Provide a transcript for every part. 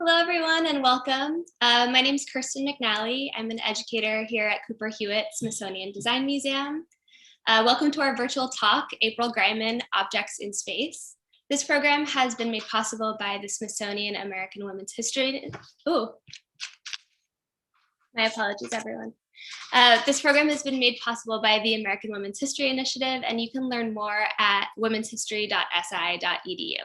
Hello, everyone, and welcome. My name is Kirsten McNally. I'm an educator here at Cooper Hewitt Smithsonian Design Museum. Welcome to our virtual talk, April Greiman, Objects in Space. This program has been made possible by the Smithsonian American Women's History. Oh, my apologies, everyone. This program has been made possible by the American Women's History Initiative, and you can learn more at womenshistory.si.edu.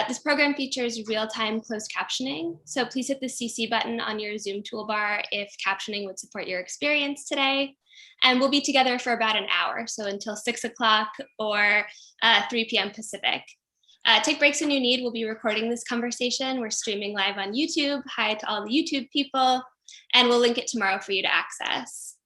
This program features real-time closed captioning, so please hit the CC button on your Zoom toolbar if captioning would support your experience today. And we'll be together for about an hour, so until 6 o'clock or 3 p.m. Pacific. Take breaks when you need. We'll be recording this conversation. We're streaming live on YouTube. Hi to all the YouTube people, and we'll link it tomorrow for you to access.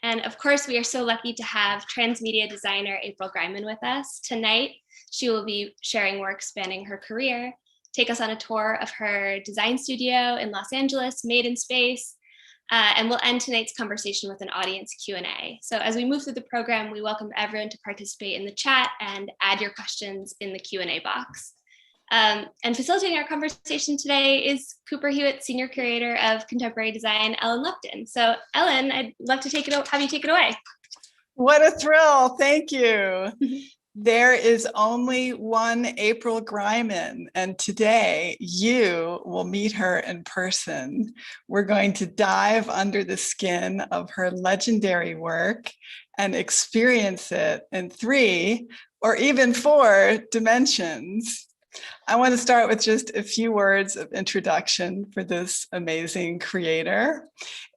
And of course, we are so lucky to have transmedia designer April Greiman with us. Tonight, she will be sharing work spanning her career, take us on a tour of her design studio in Los Angeles, Made in Space, and we'll end tonight's conversation with an audience Q&A. So as we move through the program, we welcome everyone to participate in the chat and add your questions in the Q&A box. And facilitating our conversation today is Cooper Hewitt Senior Curator of Contemporary Design, Ellen Lupton. So Ellen, I'd love to have you take it away. What a thrill, thank you. There is only one April Greiman, and today you will meet her in person. We're going to dive under the skin of her legendary work and experience it in 3 or even 4 dimensions. I want to start with just a few words of introduction for this amazing creator.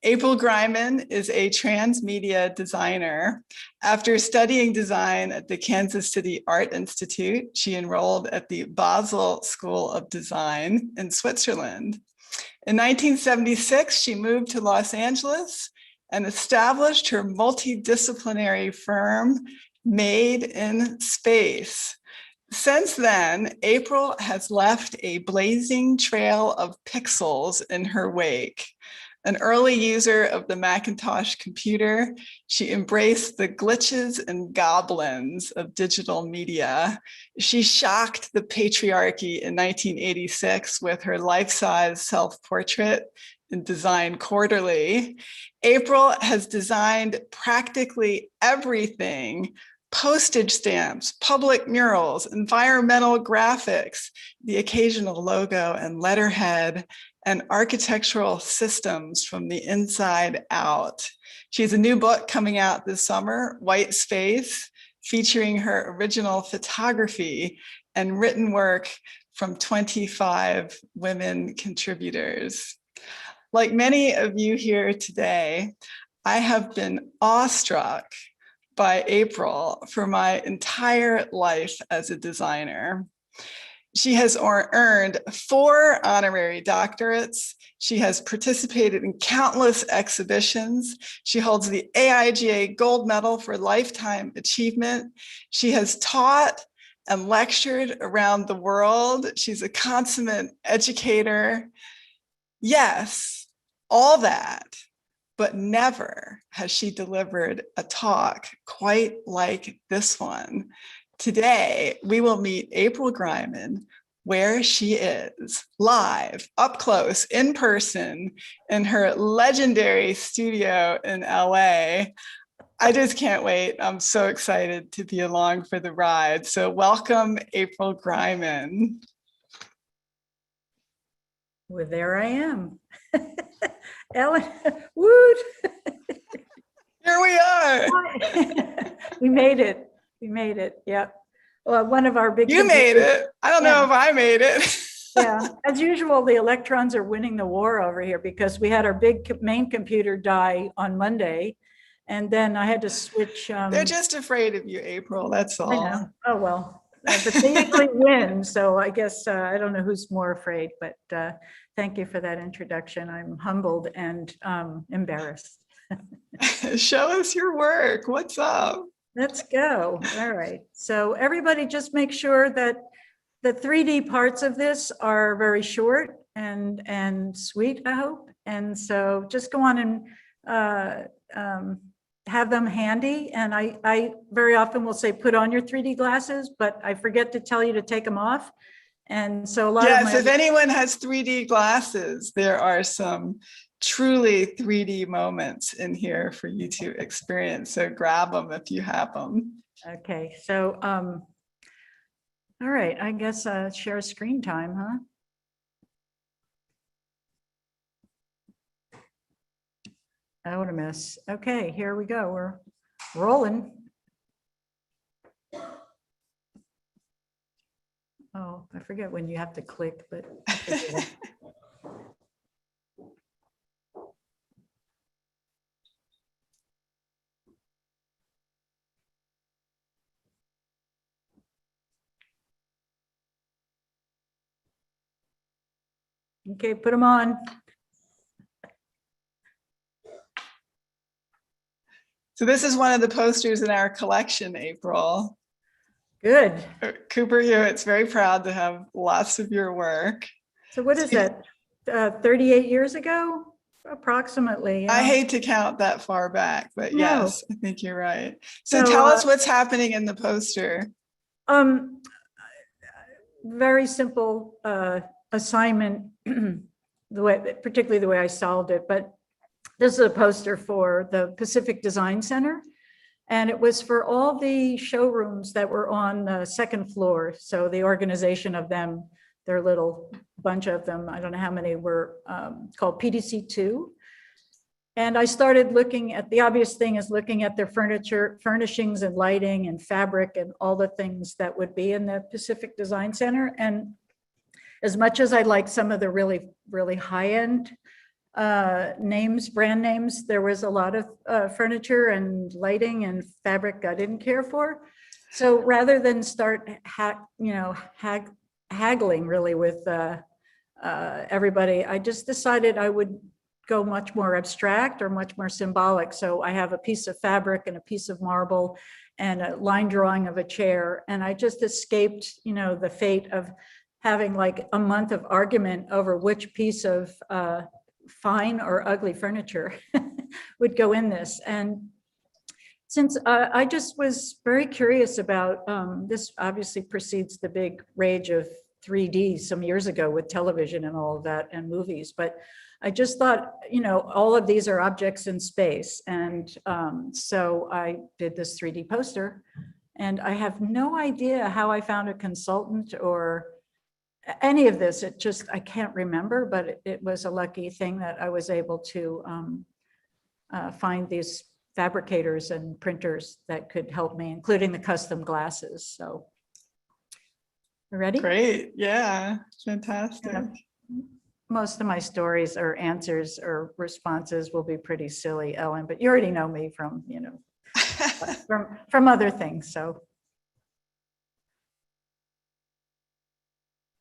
April Greiman is a transmedia designer. After studying design at the Kansas City Art Institute, she enrolled at the Basel School of Design in Switzerland. In 1976, she moved to Los Angeles and established her multidisciplinary firm, Made in Space. Since then, April has left a blazing trail of pixels in her wake. An early user of the Macintosh computer, she embraced the glitches and goblins of digital media. She shocked the patriarchy in 1986 with her life-size self-portrait in Design Quarterly. April has designed practically everything: postage stamps, public murals, environmental graphics, the occasional logo and letterhead, and architectural systems from the inside out. She has a new book coming out this summer, WhiteSpace, featuring her original photography and written work from 25 women contributors. Like many of you here today, I have been awestruck by April for my entire life as a designer. She has earned 4 honorary doctorates. She has participated in countless exhibitions. She holds the AIGA Gold Medal for Lifetime Achievement. She has taught and lectured around the world. She's a consummate educator. Yes, all that. But never has she delivered a talk quite like this one. Today, we will meet April Greiman where she is, live, up close, in person, in her legendary studio in LA. I just can't wait. I'm so excited to be along for the ride. So welcome, April Greiman. Well, there I am. Ellen, woot! Here we are. We made it. We made it. Yep. Well, one of our big. You made it. I don't know if I made it. Yeah. As usual, the electrons are winning the war over here because we had our big main computer die on Monday, and then I had to switch. They're just afraid of you, April. That's all. I know. Oh well. But they usually win, so I guess I don't know who's more afraid, but thank you for that introduction. I'm humbled and embarrassed. Show us your work. What's up? Let's go. All right. So everybody just make sure that the 3D parts of this are very short and sweet, I hope. And so just go on and have them handy. And I very often will say, put on your 3D glasses, but I forget to tell you to take them off. And so a lot of Yes, my if anyone has 3D glasses, there are some truly 3D moments in here for you to experience. So grab them if you have them. Okay, so all right, I guess share screen time, huh? Oh, what a mess. Okay, here we go. We're rolling. Oh, I forget when you have to click, but I forget. Okay, put them on. So this is one of the posters in our collection, April. Good. Cooper Hewitt's very proud to have lots of your work. So what is that? 38 years ago, approximately. I hate to count that far back, but No. yes, I think you're right. So So, tell us what's happening in the poster. Very simple assignment, particularly the way I solved it, but this is a poster for the Pacific Design Center. And it was for all the showrooms that were on the second floor. So the organization of them, their little bunch of them, I don't know how many were called PDC2. And I started looking at, the obvious thing is looking at their furniture, furnishings and lighting and fabric and all the things that would be in the Pacific Design Center. And as much as I like some of the really, really high-end names, brand names, there was a lot of furniture and lighting and fabric I didn't care for. So rather than start haggling really with everybody, I just decided I would go much more abstract or much more symbolic. So I have a piece of fabric and a piece of marble and a line drawing of a chair. And I just escaped, the fate of having like a month of argument over which piece of fine or ugly furniture would go in this. And since I just was very curious about, this obviously precedes the big rage of 3D some years ago with television and all of that and movies, but I just thought, all of these are objects in space. And so I did this 3D poster, and I have no idea how I found a consultant or any of this. It just, I can't remember, but it was a lucky thing that I was able to find these fabricators and printers that could help me, including the custom glasses. So, you ready? Great, yeah, fantastic. Yeah. Most of my stories or answers or responses will be pretty silly, Ellen, but you already know me from, from other things, so.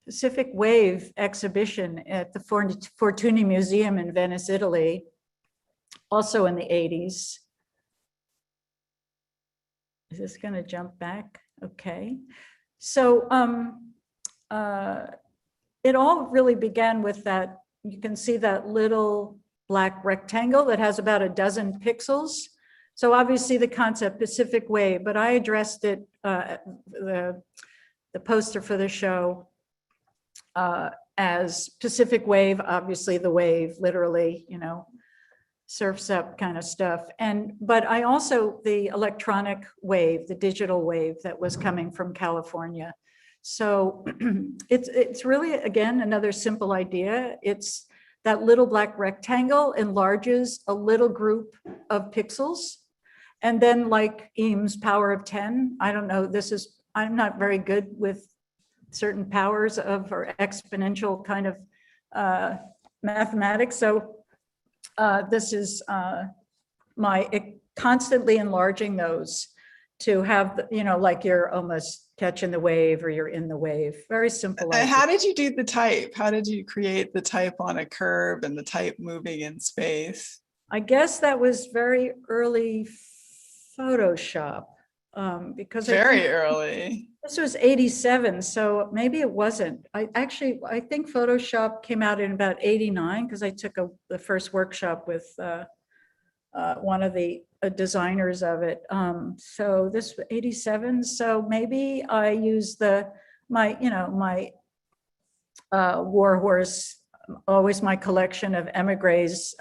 Pacific Wave exhibition at the Fortuny Museum in Venice, Italy, also in the 80s. Is this going to jump back? Okay. So it all really began with that, you can see that little black rectangle that has about a dozen pixels. So obviously the concept Pacific Wave, but I addressed it, the poster for the show, as Pacific Wave, obviously the wave, literally, surfs up kind of stuff. But I also, the electronic wave, the digital wave that was coming from California. So it's really, again, another simple idea. It's that little black rectangle enlarges a little group of pixels. And then like Eames' power of 10, I don't know, I'm not very good with certain powers of or exponential kind of mathematics. So this is my constantly enlarging those to have, like you're almost catching the wave or you're in the wave. Very simple. How did you do the type? How did you create the type on a curve and the type moving in space? I guess that was very early Photoshop. Because very early. This was 87, so maybe it wasn't. I think Photoshop came out in about 89 because I took the first workshop with one of the designers of it. So this was 87. So maybe I used my Warhorse, always my collection of emigres,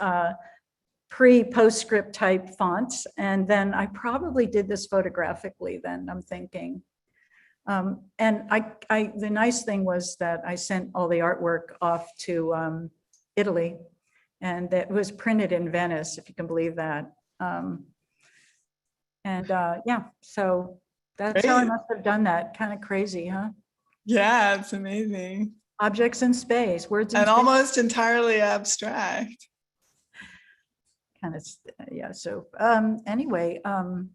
pre-postscript type fonts. And then I probably did this photographically then, I'm thinking. And the nice thing was that I sent all the artwork off to Italy, and it was printed in Venice, if you can believe that. Yeah, so that's how I Great. must have done that. Kind of crazy, huh? Yeah, it's amazing. Objects in space, words in And space. almost entirely abstract. Kind of, yeah, so anyway, and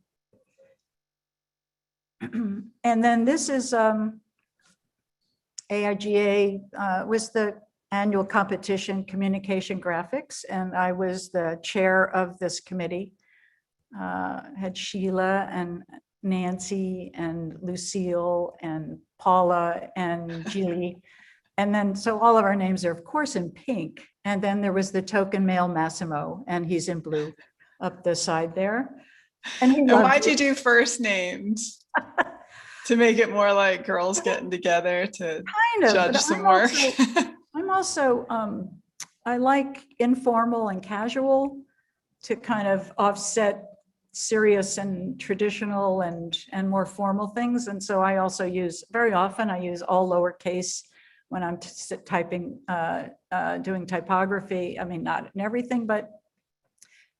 then this is AIGA was the annual competition, Communication Graphics, and I was the chair of this committee. Had Sheila and Nancy and Lucille and Paula and Julie. And then, so all of our names are of course in pink. And then there was the token male Massimo, and he's in blue up the side there. And why'd you do first names? To make it more like girls getting together to kind of, judge some work. I'm also, I like informal and casual to kind of offset serious and traditional and more formal things. And so I also use, very often I use all lowercase when I'm typing, doing typography. I mean, not in everything, but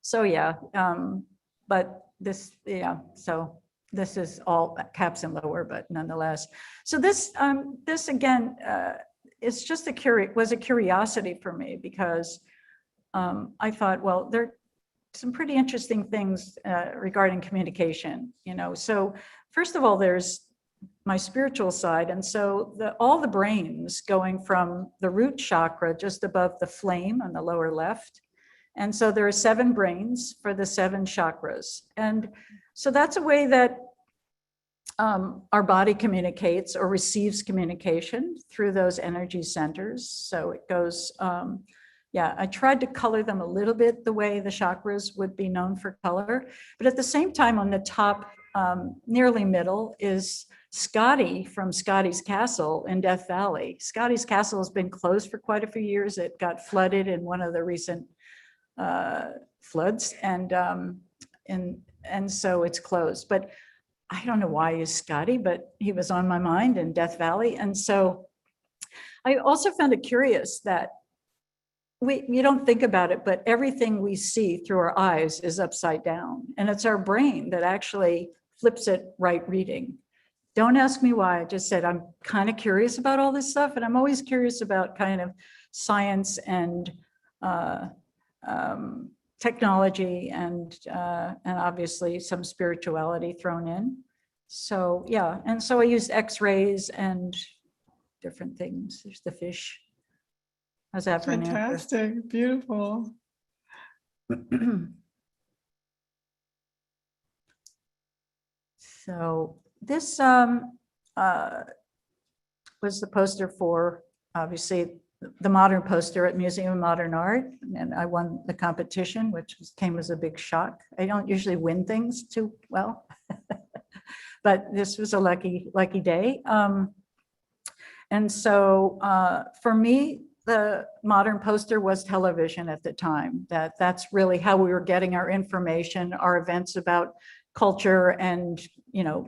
so yeah. But this, yeah, so this is all caps and lower, but nonetheless. So this, this again, it's just was a curiosity for me, because I thought, well, there are some pretty interesting things regarding communication, you know. So first of all, there's my spiritual side. And so all the brains going from the root chakra just above the flame on the lower left. And so there are 7 brains for the 7 chakras. And so that's a way that our body communicates or receives communication through those energy centers. So it goes, yeah, I tried to color them a little bit the way the chakras would be known for color. But at the same time, on the top, nearly middle, is Scotty from Scotty's Castle in Death Valley. Scotty's Castle has been closed for quite a few years. It got flooded in one of the recent floods, and so it's closed. But I don't know why he's Scotty, but he was on my mind in Death Valley. And so I also found it curious that you don't think about it, but everything we see through our eyes is upside down. And it's our brain that actually flips it right reading. Don't ask me why. I just said I'm kind of curious about all this stuff. And I'm always curious about kind of science and technology and obviously some spirituality thrown in. So yeah, and so I used X-rays and different things. There's the fish. How's that for an answer? Fantastic, beautiful. So this was the poster for, obviously, the modern poster at Museum of Modern Art, and I won the competition, which came as a big shock. I don't usually win things too well, but this was a lucky day. And so for me, the modern poster was television at the time. That's really how we were getting our information, our events about culture, and, you know,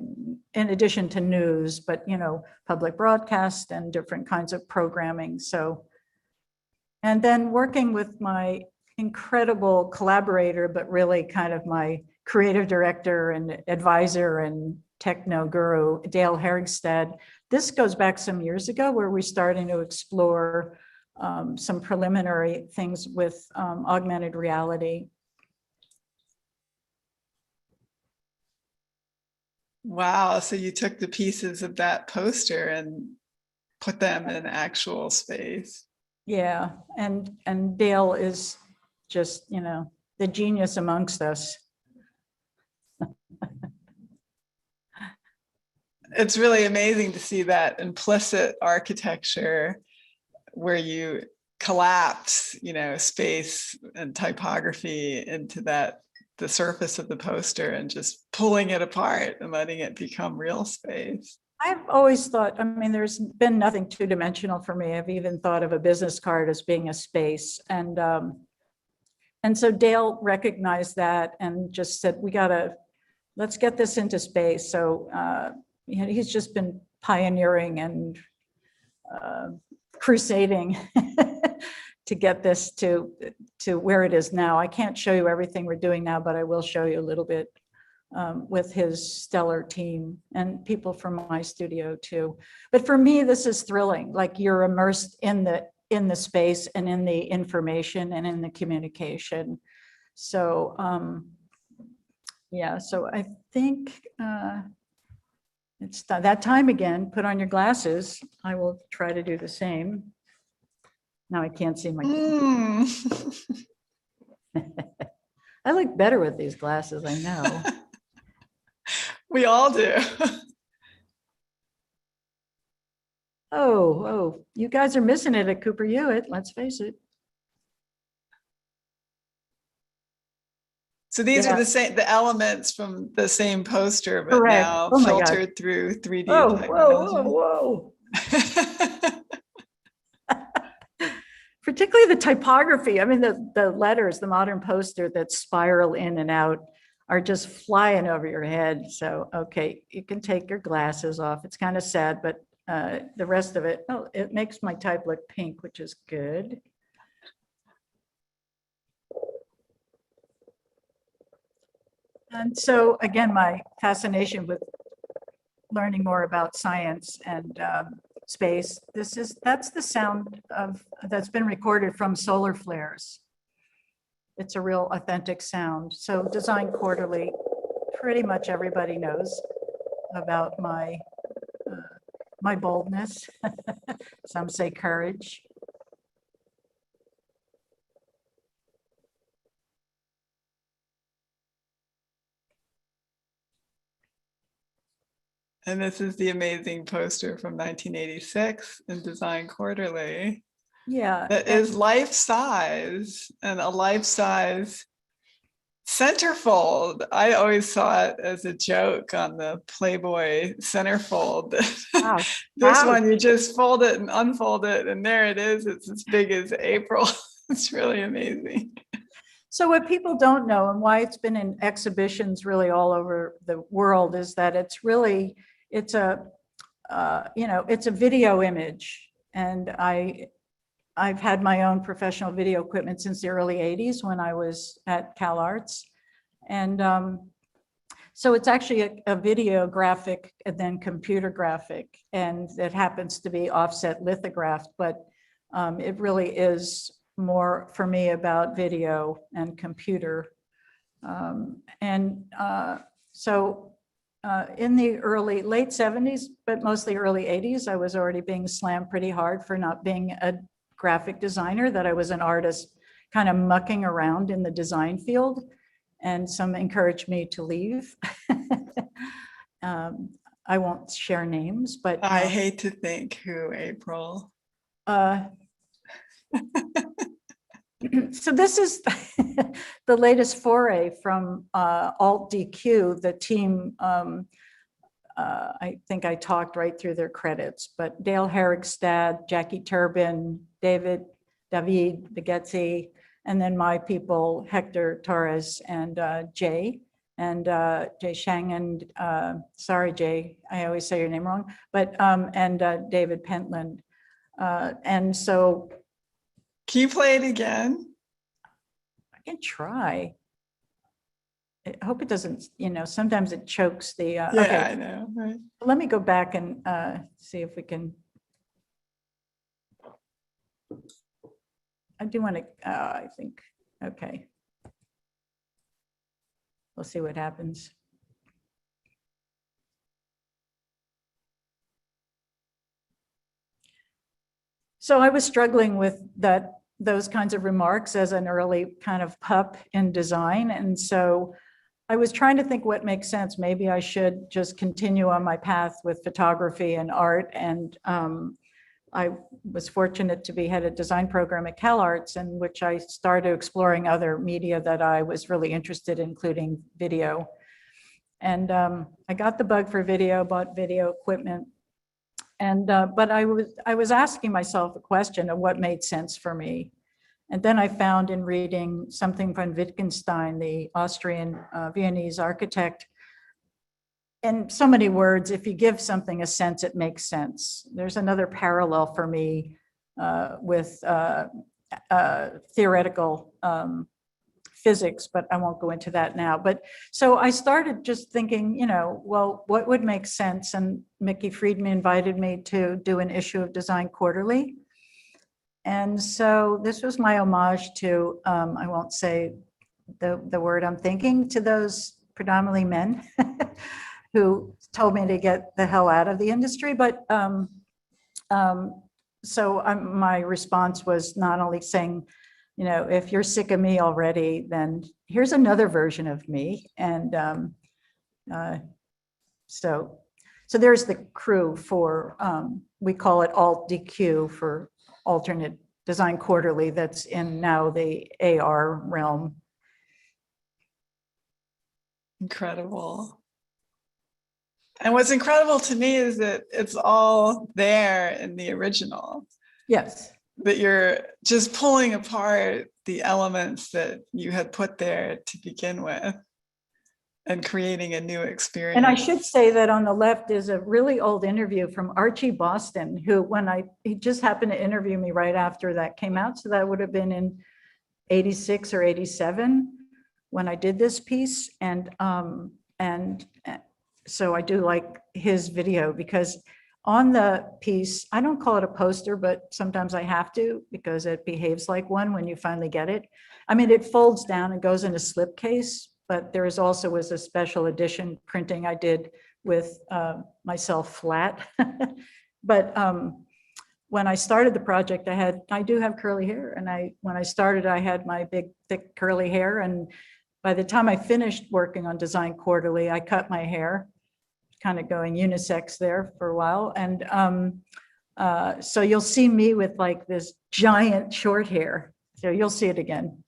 in addition to news, but, you know, public broadcast and different kinds of programming. So, and then working with my incredible collaborator, but really kind of my creative director and advisor and techno guru, Dale Herigstead. This goes back some years ago, where we're starting to explore some preliminary things with augmented reality. Wow, so you took the pieces of that poster and put them in actual space. Yeah, and Dale is just, you know, the genius amongst us. It's really amazing to see that implicit architecture where you collapse, you know, space and typography into the surface of the poster and just pulling it apart and letting it become real space. I've always thought, I mean, there's been nothing two-dimensional for me. I've even thought of a business card as being a space. And so Dale recognized that and just said, let's get this into space. So he's just been pioneering and crusading to get this to where it is now. I can't show you everything we're doing now, but I will show you a little bit with his stellar team and people from my studio too. But for me, this is thrilling. Like you're immersed in the space and in the information and in the communication. So yeah, so I think it's that time again. Put on your glasses. I will try to do the same. Now I can't see my. I look better with these glasses, I know. We all do. Oh, you guys are missing it at Cooper Hewitt, let's face it. So these are the elements from the same poster, but Correct. now Oh my God. filtered through 3D technology. Whoa. Particularly the typography. I mean, the letters, the modern poster that spiral in and out are just flying over your head. So, okay, you can take your glasses off. It's kind of sad, but the rest of it, it makes my type look pink, which is good. And so, again, my fascination with learning more about science and space. That's the sound that's been recorded from solar flares. It's a real authentic sound. So Design Quarterly, pretty much everybody knows about my boldness. Some say courage. And this is the amazing poster from 1986 in Design Quarterly. Yeah. That is life size and a life size centerfold. I always saw it as a joke on the Playboy centerfold. Wow. This one, you just fold it and unfold it, and there it is. It's as big as April. It's really amazing. So what people don't know and why it's been in exhibitions really all over the world is that it's a video image. And I've had my own professional video equipment since the early 80s when I was at CalArts. And so it's actually a video graphic and then computer graphic, and it happens to be offset lithographed, but it really is more for me about video and computer. So in the late 70s, but mostly early 80s, I was already being slammed pretty hard for not being a graphic designer, that I was an artist kind of mucking around in the design field, and some encouraged me to leave. I won't share names, but I hate to think who, April. So this is the latest foray from Alt DQ, the team. I think I talked right through their credits, but Dale Herrigstad, Jackie Turbin, David Begetzi, and then my people, Hector Torres and Jay Shang, and sorry, Jay, I always say your name wrong, but and David Pentland. And so. Can you play it again? I can try. I hope it doesn't, sometimes it chokes the. Yeah, okay. I know. Right. Let me go back and see if we can. I do want to, I think, okay. We'll see what happens. So I was struggling with those kinds of remarks as an early kind of pup in design. And so I was trying to think what makes sense. Maybe I should just continue on my path with photography and art. And I was fortunate to be head of design program at CalArts, in which I started exploring other media that I was really interested in, including video. And I got the bug for video, bought video equipment, But I was asking myself a question of what made sense for me. And then I found in reading something from Wittgenstein, the Austrian Viennese architect, in so many words, if you give something a sense, it makes sense. There's another parallel for me with theoretical physics, but I won't go into that now. But so I started just thinking, you know, well, what would make sense? And Mickey Friedman invited me to do an issue of Design Quarterly. And so this was my homage to, I won't say the word I'm thinking, to those predominantly men who told me to get the hell out of the industry. But my response was not only saying, you know, if you're sick of me already, then here's another version of me. And so there's the crew for, we call it Alt DQ for Alternate Design Quarterly, that's in now the AR realm. Incredible. And what's incredible to me is that it's all there in the original. Yes. That you're just pulling apart the elements that you had put there to begin with and creating a new experience. And I should say that on the left is a really old interview from Archie Boston, who he just happened to interview me right after that came out. So that would have been in 86 or 87 when I did this piece. And so I do like his video, because on the piece, I don't call it a poster, but sometimes I have to, because it behaves like one when you finally get it. I mean, it folds down and goes in a slipcase, but there is also was a special edition printing I did with myself flat. But when I started the project, I do have curly hair. And when I started, I had my big, thick curly hair. And by the time I finished working on Design Quarterly, I cut my hair, kind of going unisex there for a while. And so you'll see me with like this giant short hair. So you'll see it again.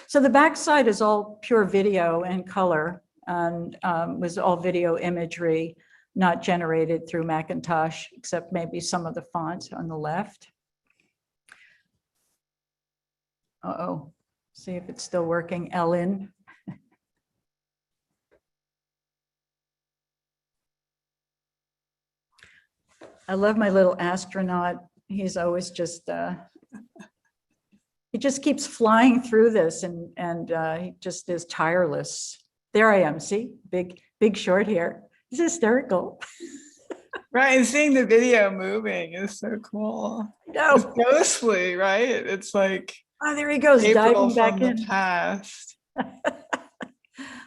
So the backside is all pure video and color, and was all video imagery, not generated through Macintosh, except maybe some of the fonts on the left. Uh-oh, see if it's still working, Ellen. I love my little astronaut. He's always just, he just keeps flying through this, and he just is tireless. There I am, see, big short hair. It's hysterical. Right, and seeing the video moving is so cool. No. It's ghostly, right? It's like, oh, there he goes, April diving back from in. the past.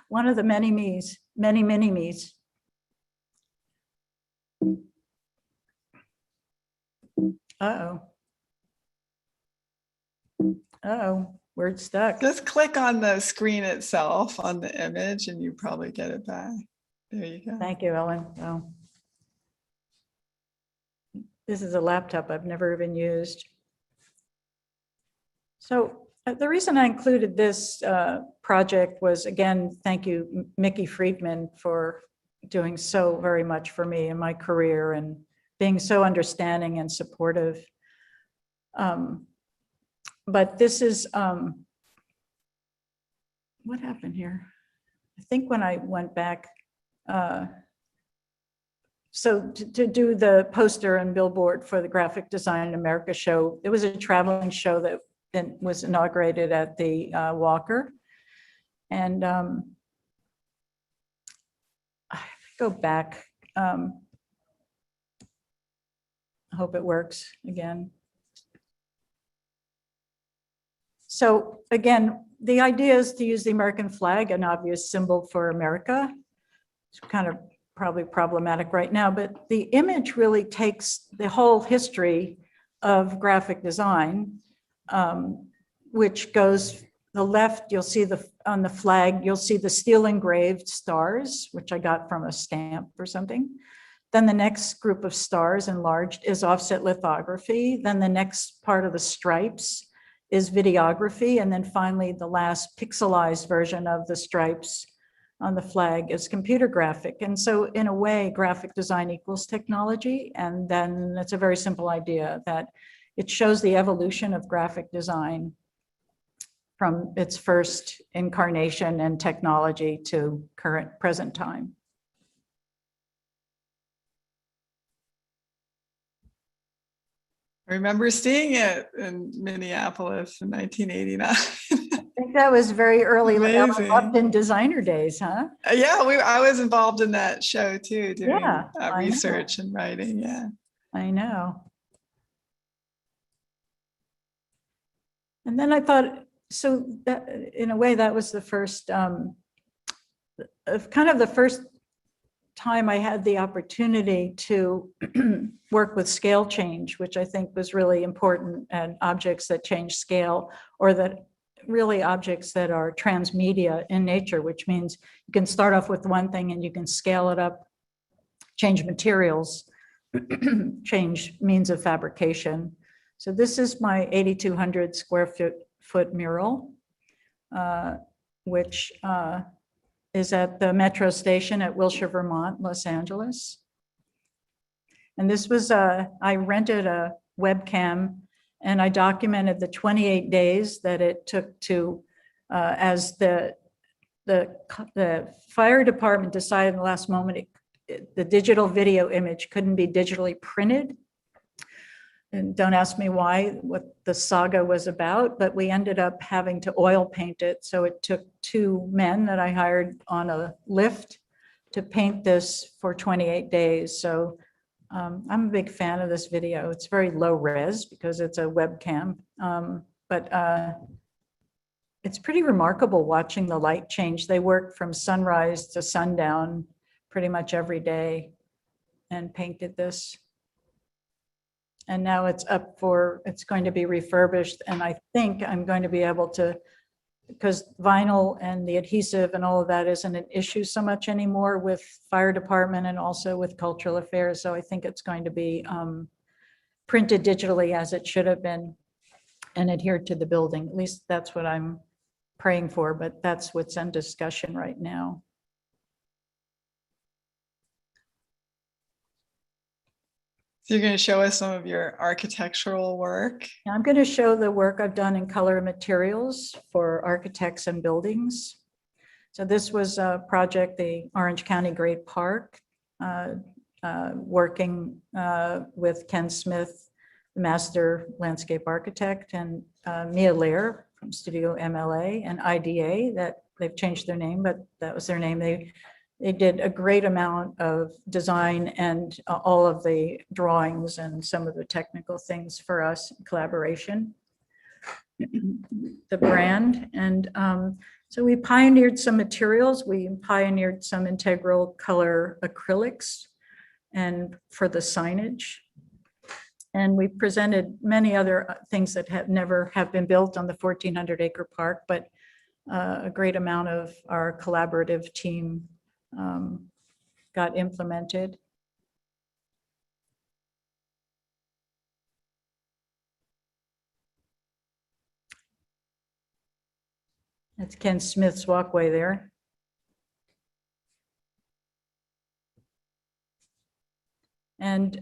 One of the many me's, many me's. Uh-oh. Uh-oh, we're stuck. Just click on the screen itself on the image and you probably get it back. There you go. Thank you, Ellen. Oh. This is a laptop I've never even used. So the reason I included this project was, again, thank you, Mickey Friedman, for doing so very much for me in my career and being so understanding and supportive. But this is, what happened here? I think when I went back, so to do the poster and billboard for the Graphic Design in America show, it was a traveling show that was inaugurated at the Walker. And I go back. I hope it works again. So again, the idea is to use the American flag, an obvious symbol for America. It's kind of probably problematic right now, but the image really takes the whole history of graphic design, which goes the left, you'll see on the flag, you'll see the steel engraved stars, which I got from a stamp or something. Then the next group of stars enlarged is offset lithography. Then the next part of the stripes is videography. And then finally, the last pixelized version of the stripes on the flag is computer graphic. And so in a way, graphic design equals technology. And then it's a very simple idea that it shows the evolution of graphic design from its first incarnation and technology to present time. I remember seeing it in Minneapolis in 1989. I think that was very early Ellen Lupton designer days, huh? Yeah, I was involved in that show too, doing Yeah, research and writing. Yeah, I know. And then I thought, so that, in a way, that was the first, kind of the first time I had the opportunity to work with scale change, which I think was really important, and objects that change scale, or that really objects that are transmedia in nature, which means you can start off with one thing and you can scale it up, change materials, change means of fabrication. So this is my 8,200 square foot mural, which is at the metro station at Wilshire, Vermont, Los Angeles. And this was, I rented a webcam and I documented the 28 days that it took to, as the fire department decided in the last moment, the digital video image couldn't be digitally printed. And don't ask me why, what the saga was about, but we ended up having to oil paint it. So it took 2 men that I hired on a lift to paint this for 28 days. So I'm a big fan of this video. It's very low res because it's a webcam, but it's pretty remarkable watching the light change. They worked from sunrise to sundown pretty much every day and painted this. And now it's up for, it's going to be refurbished. And I think I'm going to be able to, because vinyl and the adhesive and all of that isn't an issue so much anymore with fire department and also with cultural affairs. So I think it's going to be printed digitally as it should have been and adhered to the building. At least that's what I'm praying for, but that's what's in discussion right now. So you're going to show us some of your architectural work. I'm going to show the work I've done in color and materials for architects and buildings. So this was a project, the Orange County Great Park, working with Ken Smith, the master landscape architect, and Mia Lair from Studio MLA and IDA, that they've changed their name, but that was their name. They did a great amount of design and all of the drawings and some of the technical things for us in collaboration. The brand. And so we pioneered some materials. We pioneered some integral color acrylics and for the signage. And we presented many other things that have never have been built on the 1,400 acre park, but a great amount of our collaborative team got implemented. That's Ken Smith's walkway there. And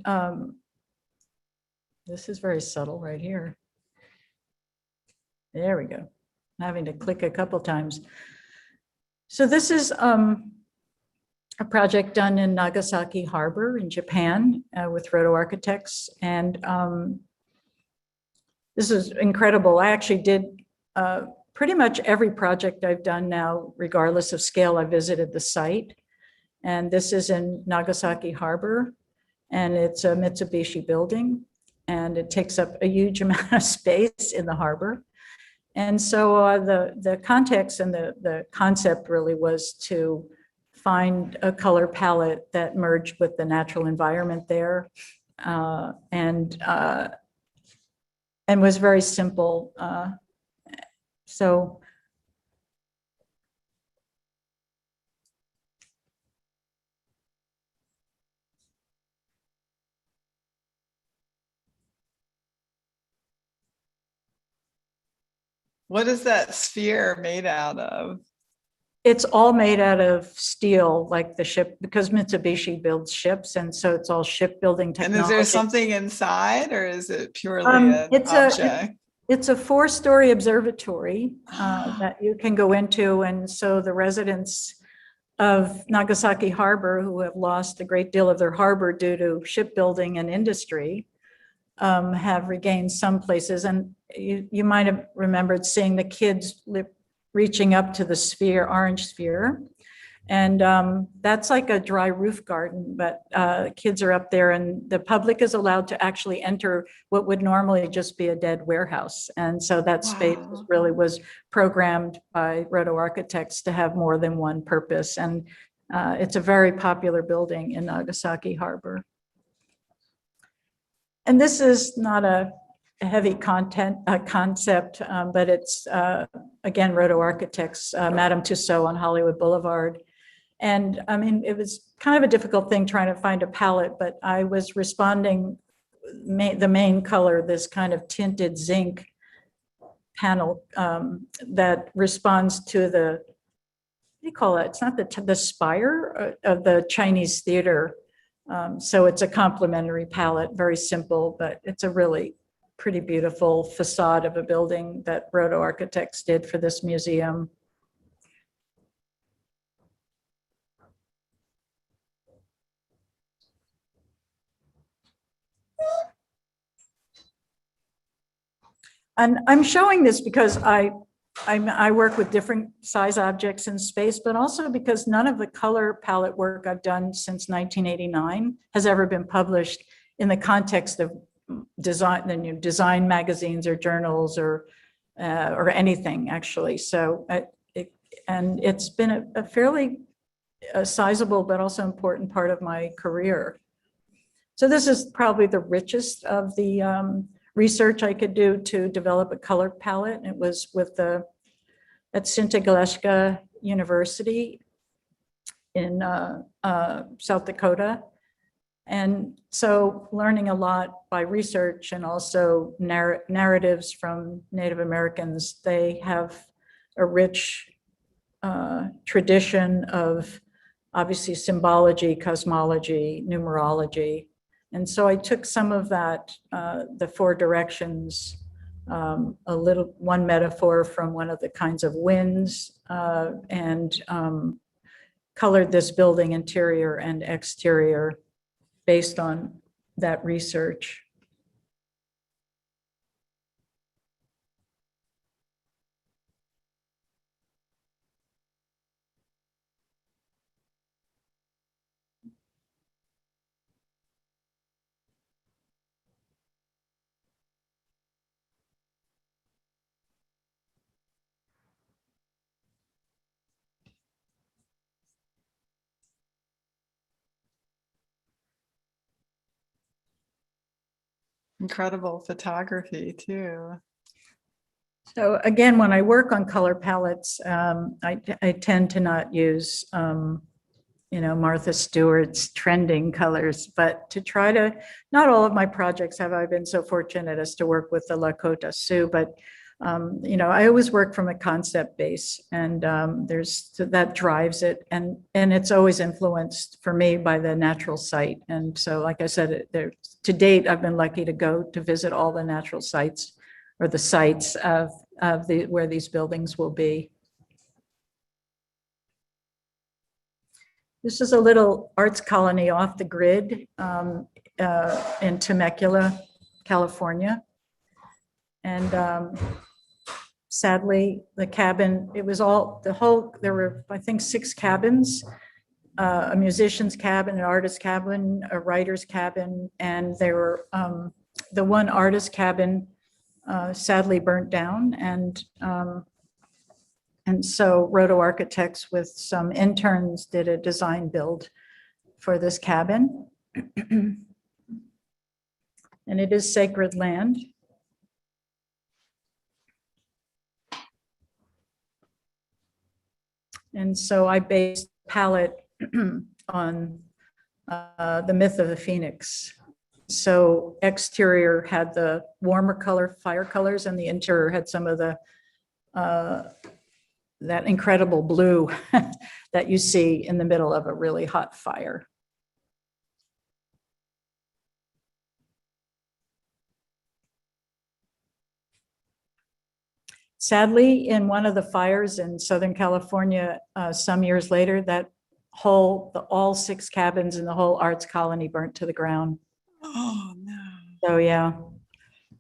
this is very subtle right here. There we go. I'm having to click a couple times. So this is a project done in Nagasaki Harbor in Japan with Roto Architects. And this is incredible. I actually did pretty much every project I've done now, regardless of scale. I visited the site. And this is in Nagasaki Harbor. And it's a Mitsubishi building. And it takes up a huge amount of space in the harbor. And so the context and the concept really was to find a color palette that merged with the natural environment there, and was very simple. So what is that sphere made out of? It's all made out of steel, like the ship, because Mitsubishi builds ships, and so it's all shipbuilding And technology. is there something inside, or is it purely an object? It's a 4-story observatory that you can go into, and so the residents of Nagasaki Harbor, who have lost a great deal of their harbor due to shipbuilding and industry, have regained some places. And you might have remembered seeing the kids reaching up to the sphere, orange sphere. And that's like a dry roof garden, but kids are up there, and the public is allowed to actually enter what would normally just be a dead warehouse. And so that space really was programmed by Roto Architects to have more than one purpose. And it's a very popular building in Nagasaki Harbor. And this is not a heavy concept, but it's, again, Roto Architects, Madame Tussauds on Hollywood Boulevard. And I mean, it was kind of a difficult thing trying to find a palette, but I was responding, the main color, this kind of tinted zinc panel that responds to the, what do you call it? It's not the spire of the Chinese theater. So it's a complementary palette, very simple, but it's a really pretty beautiful facade of a building that Roto Architects did for this museum. And I'm showing this because I work with different size objects in space, but also because none of the color palette work I've done since 1989 has ever been published in the context of design magazines or journals or anything, actually. So, it's been a fairly sizable but also important part of my career. So this is probably the richest of the research I could do to develop a color palette. It was at Sinta Galeshka University in South Dakota. And so learning a lot by research and also narratives from Native Americans. They have a rich tradition of obviously symbology, cosmology, numerology. And so I took some of that, the 4 directions, one metaphor from one of the kinds of winds, and colored this building interior and exterior based on that research. Incredible photography too. So again, when I work on color palettes, I tend to not use, Martha Stewart's trending colors, but to try to, not all of my projects have I been so fortunate as to work with the Lakota Sioux, but I always work from a concept base, and that drives it, and it's always influenced for me by the natural site. And so, like I said, to date, I've been lucky to go to visit all the natural sites, or the sites of where these buildings will be. This is a little arts colony off the grid in Temecula, California. And sadly, the cabin, there were, I think, 6 cabins, a musician's cabin, an artist's cabin, a writer's cabin, and there were, the one artist cabin sadly burnt down. And so Roto Architects with some interns did a design build for this cabin. And it is sacred land. And so I based the palette on the myth of the phoenix. So exterior had the warmer color, fire colors, and the interior had some of the that incredible blue that you see in the middle of a really hot fire. Sadly, in one of the fires in Southern California, some years later, that all 6 cabins in the whole arts colony burnt to the ground. Oh, no. So, yeah.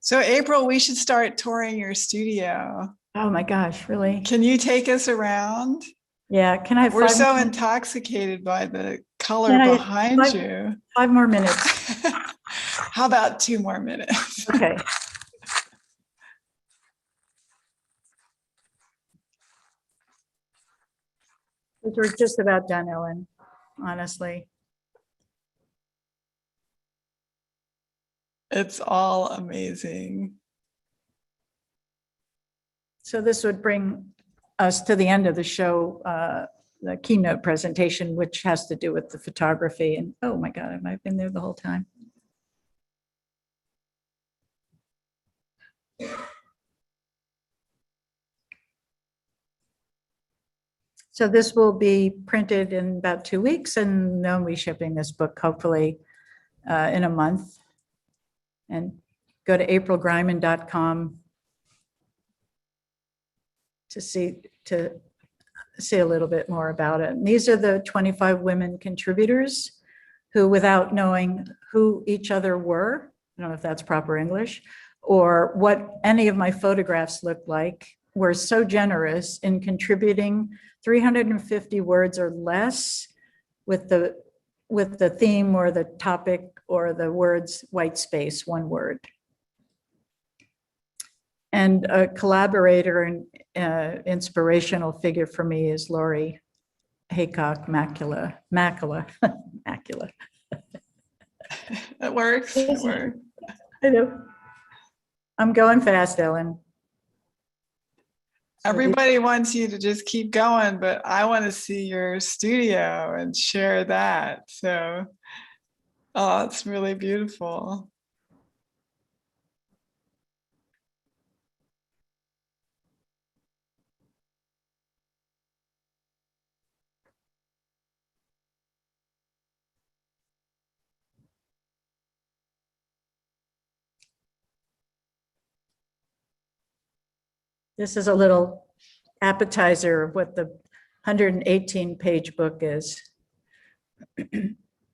So, April, we should start touring your studio. Oh my gosh, really? Can you take us around? Yeah, can I have We're 5 so more- intoxicated by the color Can I- behind 5 you. 5 more minutes. How about 2 more minutes? Okay. We're just about done, Ellen, honestly. It's all amazing. So this would bring us to the end of the show, the keynote presentation, which has to do with the photography. And oh my God, have I been there the whole time? So this will be printed in about 2 weeks, and then we'll be shipping this book hopefully in a month. And go to aprilgreiman.com to see a little bit more about it. And these are the 25 women contributors who, without knowing who each other were, I don't know if that's proper English, or what any of my photographs looked like, were so generous in contributing 350 words or less with the theme or the topic or the words white space, one word. And a collaborator and inspirational figure for me is Lori Haycock Macula. It works. It works. I know. I'm going fast, Ellen. Everybody wants you to just keep going, but I want to see your studio and share that. So, oh, it's really beautiful. This is a little appetizer of what the 118-page book is.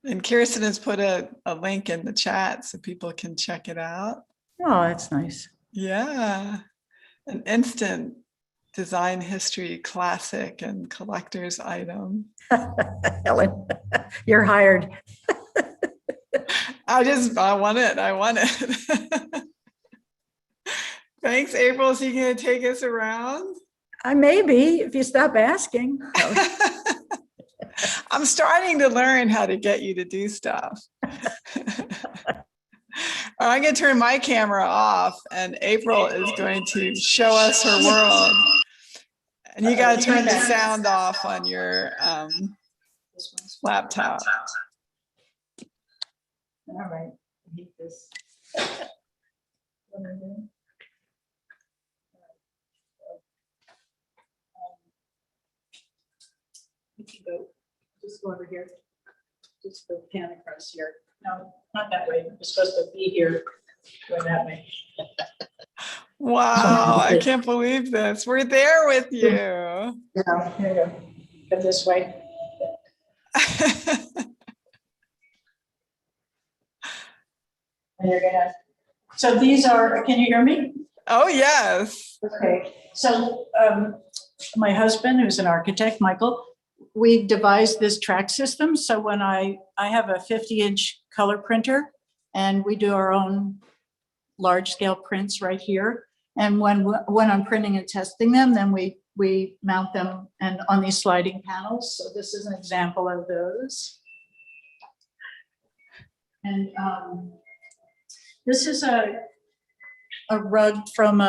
And Kirsten has put a link in the chat so people can check it out. Oh, that's nice. Yeah, an instant design history classic and collector's item. Ellen, you're hired. I want it. Thanks, April. So you're going to take us around? I may be, if you stop asking. I'm starting to learn how to get you to do stuff. I'm going to turn my camera off, and April is going to show us her world. And you got to turn the sound off on your laptop. All right. I hate this. What am I doing? You can go, just go over here. Just go pan across here. No, not that way. You're supposed to be here. Go that way. Wow, I can't believe this. We're there with you. Yeah, here you go. Go this way. And you're gonna, so these are, can you hear me? Oh, yes. Okay, so my husband, who's an architect, Michael, we devised this track system. So when I have a 50-inch color printer, and we do our own large scale prints right here. And when I'm printing and testing them, then we mount them and on these sliding panels. So this is an example of those. And this is a rug from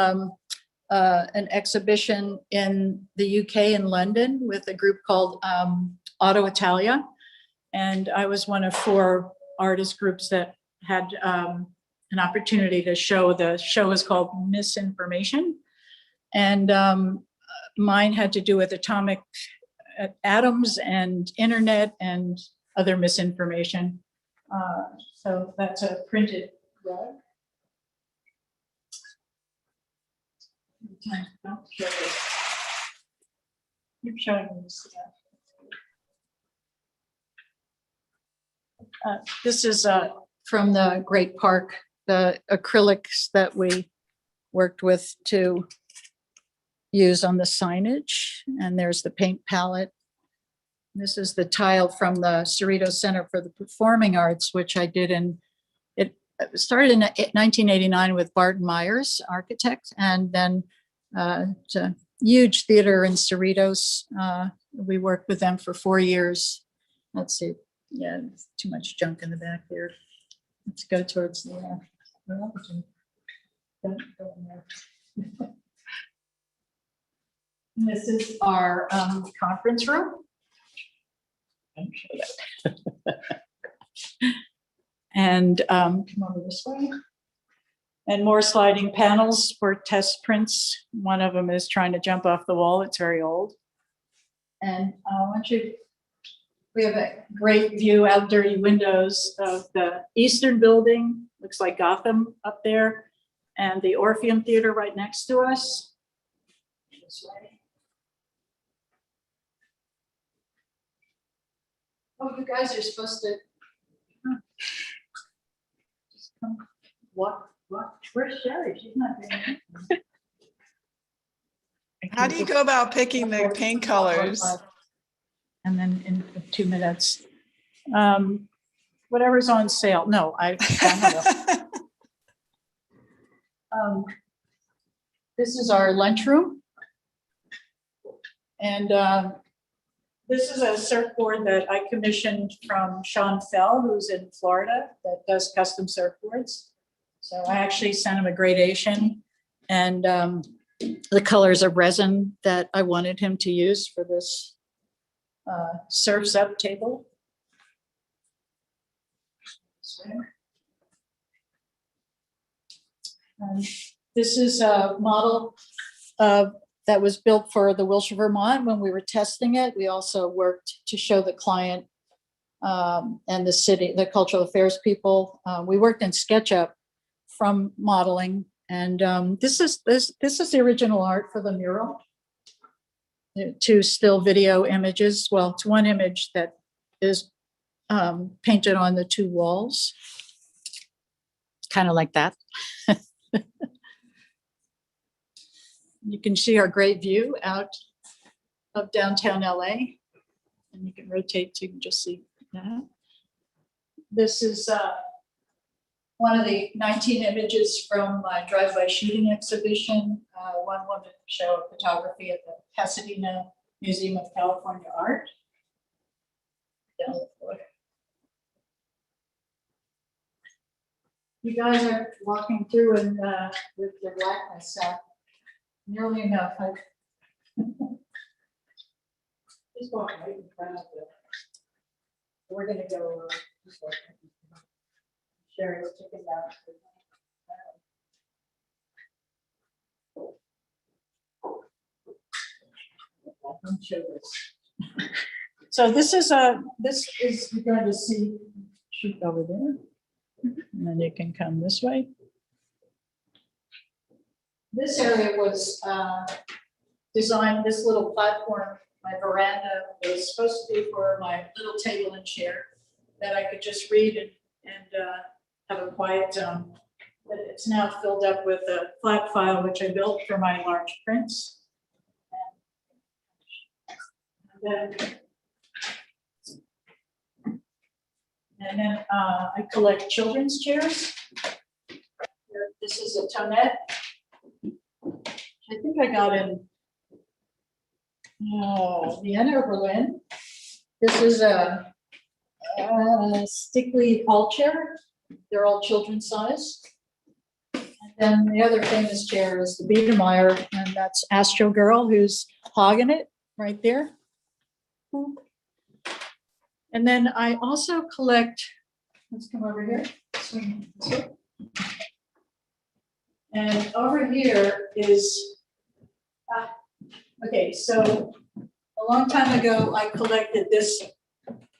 an exhibition in the UK in London with a group called Auto Italia. And I was one of 4 artist groups that had an opportunity to show. The show is called Misinformation. And mine had to do with atomic atoms and internet and other misinformation. So that's a printed rug. Don't show this. Keep showing me this again. This is from the Great Park, the acrylics that we worked with to use on the signage. And there's the paint palette. This is the tile from the Cerritos Center for the Performing Arts, which I did it started in 1989 with Barton Myers, architect, and then it's a huge theater in Cerritos. We worked with them for 4 years. Let's see. Yeah, too much junk in the back there. Let's go towards the This is our conference room. And come over this way. And more sliding panels for test prints. One of them is trying to jump off the wall. It's very old. And we have a great view out dirty windows of the Eastern Building. Looks like Gotham up there. And the Orpheum Theater right next to us. This way. Oh, you guys are supposed to just come walk. Where's Sherry? She's not doing it. How do you go about picking the paint colors? And then in 2 minutes, whatever's on sale. No, I don't know. This is our lunchroom. And this is a surfboard that I commissioned from Sean Fell, who's in Florida, that does custom surfboards. So I actually sent him a gradation and the colors of resin that I wanted him to use for this Surf's Up table. And this is a model that was built for the Wilshire, Vermont. When we were testing it, we also worked to show the client and the city, the cultural affairs people. We worked in SketchUp from modeling, and this is the original art for the mural. 2 still video images. Well, it's one image that is painted on the 2 walls, kind of like that. You can see our great view out of downtown LA, and you can rotate so you can just see that. This is one of the 19 images from my drive-by shooting exhibition. One woman showed photography at the Pasadena Museum of California Art. Down the floor. You guys are walking through and with the blackness nearly enough. Just walk right in front of it. We're going to go. Sherry's checking out. I'll show this. So this is you're going to see, shoot over there, and then you can come this way. This area was designed, this little platform, my veranda, was supposed to be for my little table and chair that I could just read and have a quiet zone. But it's now filled up with a flat file, which I built for my large prints. And then I collect children's chairs. This is a tonette. I think I got in Vienna or Berlin. This is a Stickley hall chair. They're all children's size. And then the other famous chair is the Biedermeier, and that's Astro Girl, who's hogging it right there. And then I also collect, let's come over here. And over here is Okay, so a long time ago, I collected this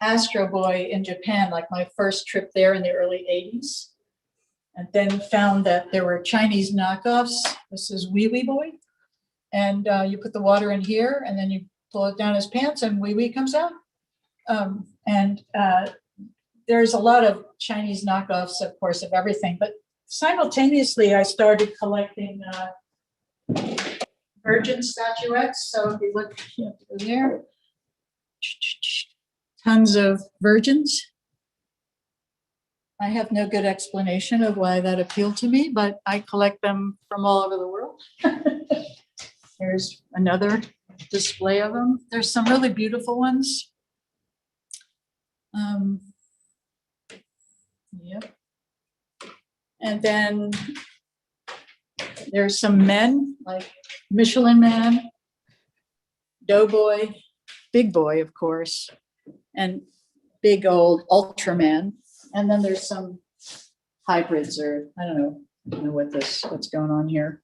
Astro Boy in Japan, like my first trip there in the early 80s. And then found that there were Chinese knockoffs. This is Wee Wee Boy. And you put the water in here and then you pull it down his pants and Wee Wee comes out. There's a lot of Chinese knockoffs, of course, of everything. But simultaneously, I started collecting virgin statuettes. So if you look there, tons of virgins. I have no good explanation of why that appealed to me, but I collect them from all over the world. There's another display of them. There's some really beautiful ones. Yep. And then there's some men like Michelin Man, Doughboy, Big Boy, of course, and big old Ultraman. And then there's some hybrids, or I don't know what's going on here.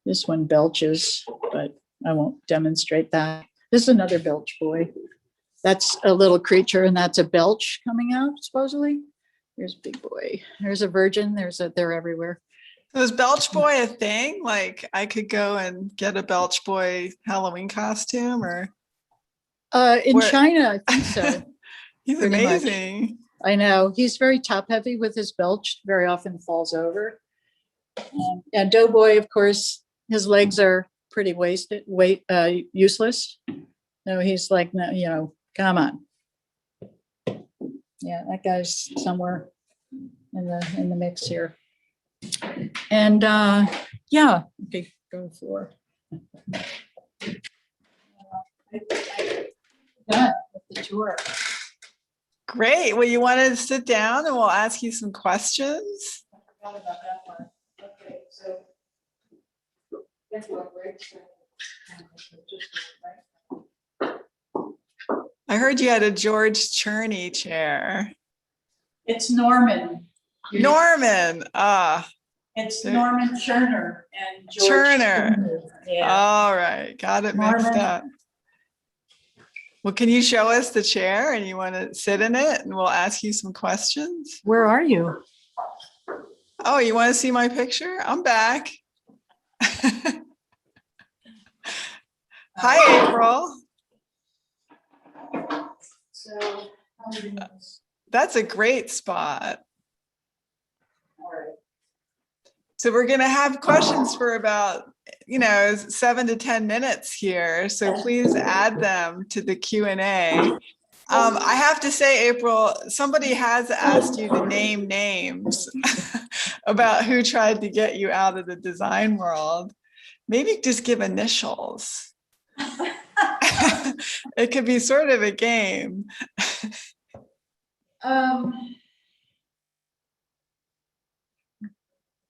This one belches, but I won't demonstrate that. This is another belch boy. That's a little creature, and that's a belch coming out, supposedly. There's Big Boy. There's a virgin. They're everywhere. Was Belch Boy a thing? Like I could go and get a Belch Boy Halloween costume, or in China, I think so. He's amazing. Much. I know. He's very top heavy with his belch, very often falls over. And Doughboy, of course, his legs are pretty useless. So he's like, no, you know, come on. Yeah, that guy's somewhere in the mix here. And yeah, okay, go for done with the tour. Great. Well, you want to sit down and we'll ask you some questions? I forgot about that one. Okay, so that's what breaks. I heard you had a George Cherney chair. It's Norman. Norman. It's Norman Cherner and George Cherner. Yeah. All right. Got it mixed up. Well, can you show us the chair and you want to sit in it and we'll ask you some questions? Where are you? Oh, you want to see my picture? I'm back. Hi, April. So, that's a great spot. All right. So we're going to have questions for about, 7 to 10 minutes here. So please add them to the Q&A. I have to say, April, somebody has asked you to name names about who tried to get you out of the design world. Maybe just give initials. It could be sort of a game. I'd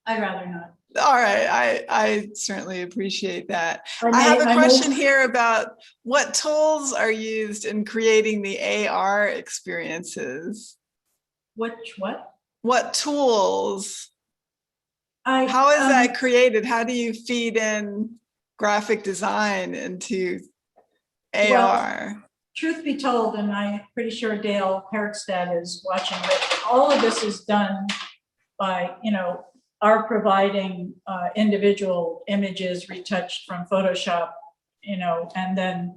rather not. All right, I certainly appreciate that. I have a question here about what tools are used in creating the AR experiences. What? What tools? How is that created? How do you feed in graphic design into AR? Well, truth be told, and I'm pretty sure Dale Herrickstad is watching, but all of this is done by, are providing individual images retouched from Photoshop, and then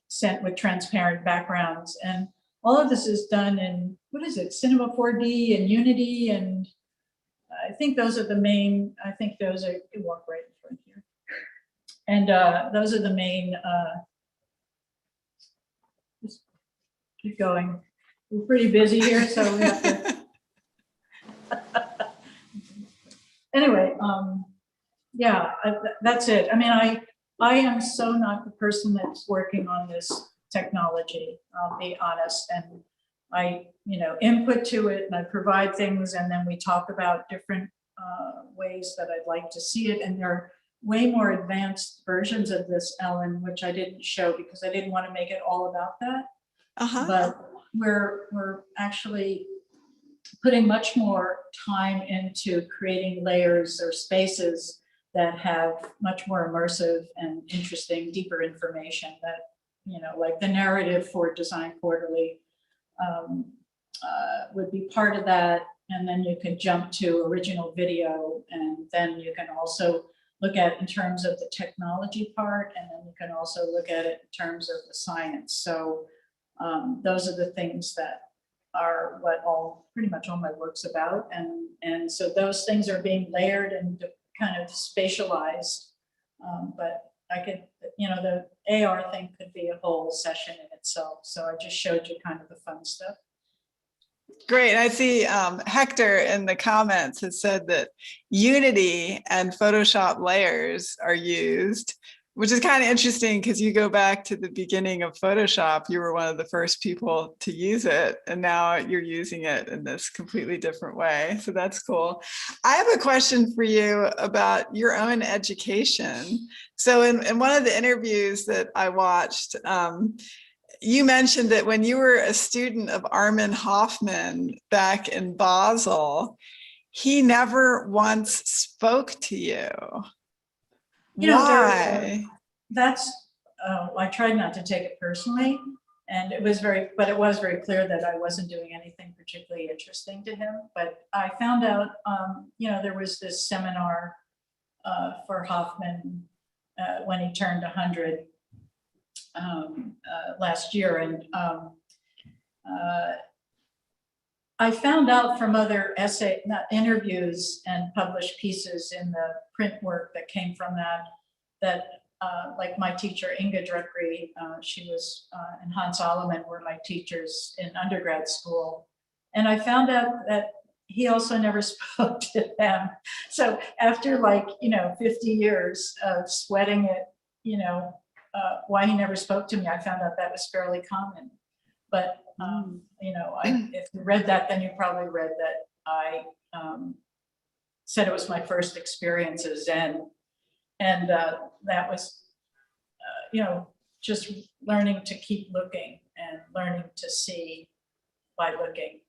sent with transparent backgrounds. And all of this is done in, Cinema 4D and Unity. And I think those are the main, you walk right in front here. And those are the main, just keep going. We're pretty busy here, so we have to. Anyway, yeah, that's it. I mean, I am so not the person that's working on this technology, I'll be honest. And I, input to it and I provide things, and then we talk about different ways that I'd like to see it. And there are way more advanced versions of this, Ellen, which I didn't show because I didn't want to make it all about that. But we're actually putting much more time into creating layers or spaces that have much more immersive and interesting, deeper information that, you know, like the narrative for Design Quarterly would be part of that. And then you can jump to original video, and then you can also look at it in terms of the technology part, and then you can also look at it in terms of the science. So those are the things that are what pretty much all my work's about. And so those things are being layered and kind of spatialized. But I could, you know, the AR thing could be a whole session in itself. So I just showed you kind of the fun stuff. Great. I see Hector in the comments has said that Unity and Photoshop layers are used, which is kind of interesting because you go back to the beginning of Photoshop. You were one of the first people to use it, and now you're using it in this completely different way. So that's cool. I have a question for you about your own education. So in one of the interviews that I watched, you mentioned that when you were a student of Armin Hoffman back in Basel, he never once spoke to you. You know, why? That's, I tried not to take it personally, and it was very clear that I wasn't doing anything particularly interesting to him. But I found out, you know, there was this seminar for Hoffman when he turned 100 last year, and I found out from other interviews and published pieces in the print work that came from that like my teacher Inga Druckery, she was and Hans Allemann were my teachers in undergrad school, and I found out that he also never spoke to them. So after, like, you know, 50 years of sweating it, you know, why he never spoke to me, I found out that was fairly common. But you know, if you read that, then you probably read that I said it was my first experience as Zen, and that was, you know, just learning to keep looking and learning to see by looking,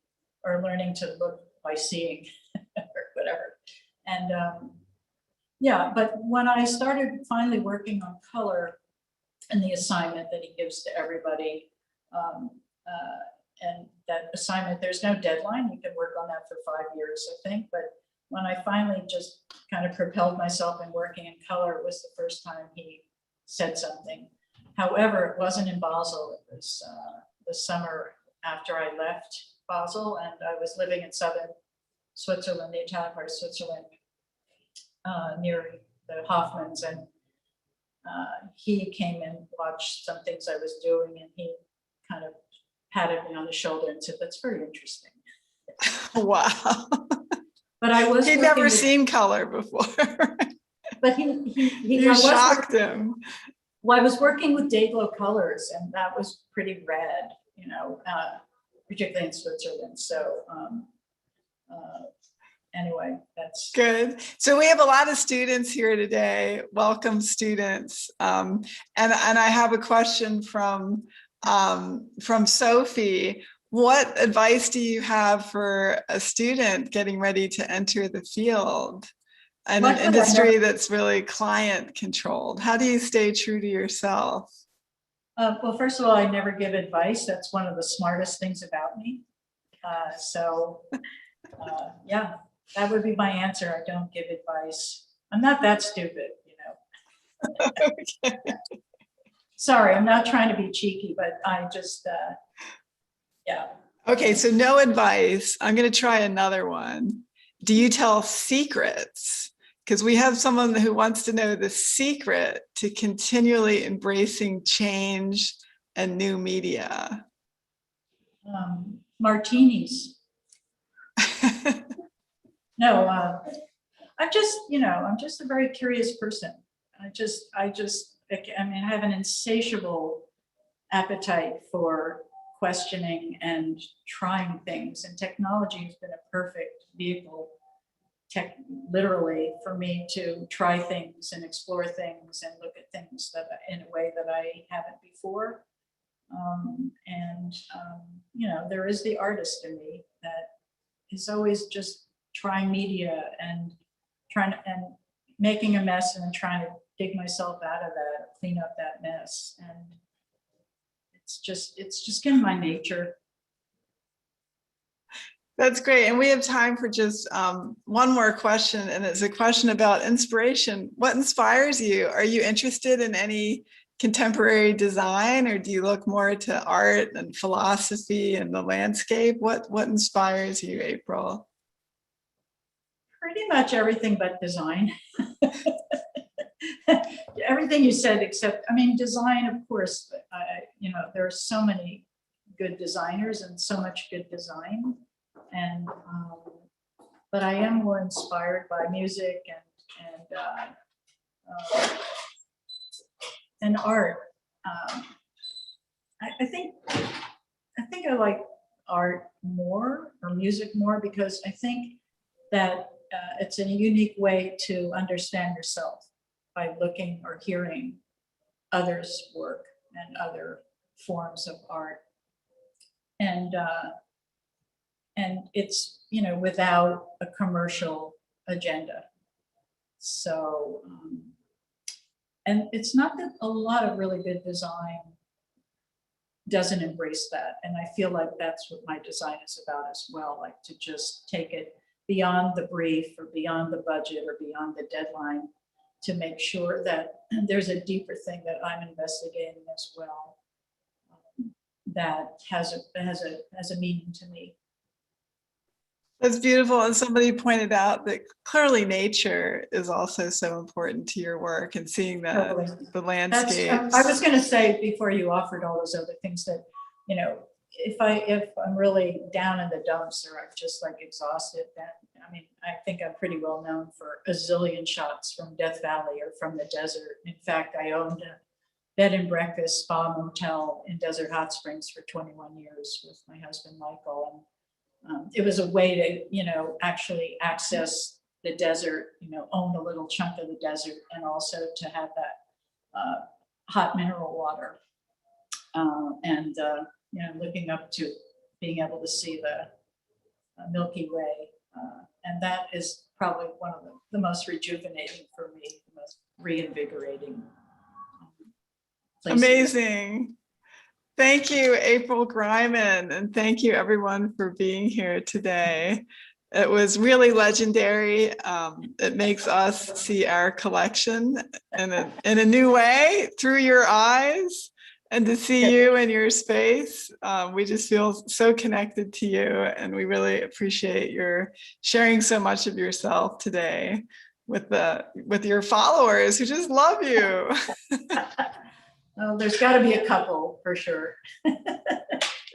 or learning to look by seeing, or whatever. And yeah, but when I started finally working on color and the assignment that he gives to everybody, and that assignment, there's no deadline. You can work on that for 5 years, I think. But when I finally just kind of propelled myself in working in color, it was the first time he said something. However, it wasn't in Basel. It was the summer after I left Basel, and I was living in southern Switzerland, the Italian part of Switzerland, near the Hoffmans, and he came and watched some things I was doing, and he kind of patted me on the shoulder and said, "That's very interesting." Wow. But I was— He'd never seen color before. But you shocked him. Well, I was working with day-glow colors, and that was pretty red, you know, particularly in Switzerland. So anyway, that's good. So we have a lot of students here today. Welcome, students. And I have a question from Sophie. What advice do you have for a student getting ready to enter the field in an industry that's really client controlled? How do you stay true to yourself? Well, first of all, I never give advice. That's one of the smartest things about me. Yeah, that would be my answer. I don't give advice. I'm not that stupid, you know. Okay. Sorry, I'm not trying to be cheeky, but I just, yeah. Okay, so no advice. I'm going to try another one. Do you tell secrets? Because we have someone who wants to know the secret to continually embracing change and new media. Martinis. No, I'm just, you know, I'm just a very curious person. I mean, I have an insatiable appetite for questioning and trying things, and technology has been a perfect vehicle, literally, for me to try things and explore things and look at things that in a way that I haven't before. You know, there is the artist in me that is always just trying media and trying to, and making a mess and trying to dig myself out of that, clean up that mess. And it's just in my nature. That's great. And we have time for just one more question, and it's a question about inspiration. What inspires you? Are you interested in any contemporary design, or do you look more to art and philosophy and the landscape? What inspires you, April? Pretty much everything but design. Everything you said, except, I mean, design, of course, you know, there are so many good designers and so much good design. And but I am more inspired by music and art. I think I like art more, or music more, because I think that it's a unique way to understand yourself by looking or hearing others' work and other forms of art. And it's, you know, without a commercial agenda. So, and it's not that a lot of really good design doesn't embrace that. And I feel like that's what my design is about as well, like to just take it beyond the brief or beyond the budget or beyond the deadline, to make sure that there's a deeper thing that I'm investigating as well, that has a meaning to me. That's beautiful. And somebody pointed out that clearly nature is also so important to your work, and seeing that Totally. the landscapes. I was going to say, before you offered all those other things, that, you know, if I'm really down in the dumps or I'm just like exhausted, then, I mean, I think I'm pretty well known for a zillion shots from Death Valley or from the desert. In fact, I owned a bed and breakfast spa motel in Desert Hot Springs for 21 years with my husband, Michael. And it was a way to, you know, actually access the desert, you know, own a little chunk of the desert, and also to have that hot mineral water. You know, looking up to being able to see the Milky Way. And that is probably one of the most rejuvenating for me, the most reinvigorating. Amazing. Thank you, April Greiman, and thank you everyone for being here today. It was really legendary. It makes us see our collection in a new way through your eyes, and to see you in your space. We just feel so connected to you, and we really appreciate your sharing so much of yourself today with your followers who just love you. Well, there's got to be a couple for sure.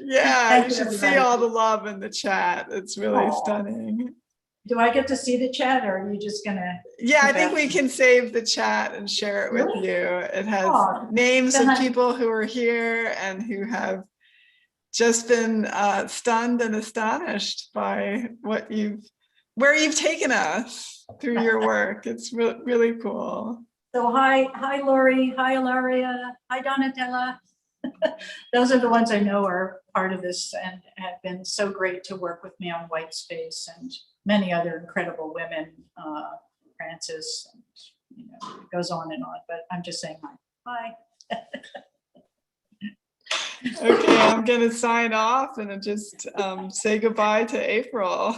Yeah, you should see all the love in the chat. It's really stunning. Do I get to see the chat, or are you just gonna? Yeah, I think we can save the chat and share it with you. It has names of people who are here and who have just been stunned and astonished by where you've taken us through your work. It's really cool. So hi Lori, hi Ilaria, hi Donatella. Those are the ones I know are part of this and have been so great to work with me on WhiteSpace, and many other incredible women, Frances, and, you know, it goes on and on, but I'm just saying hi. Okay, I'm gonna sign off and just say goodbye to April.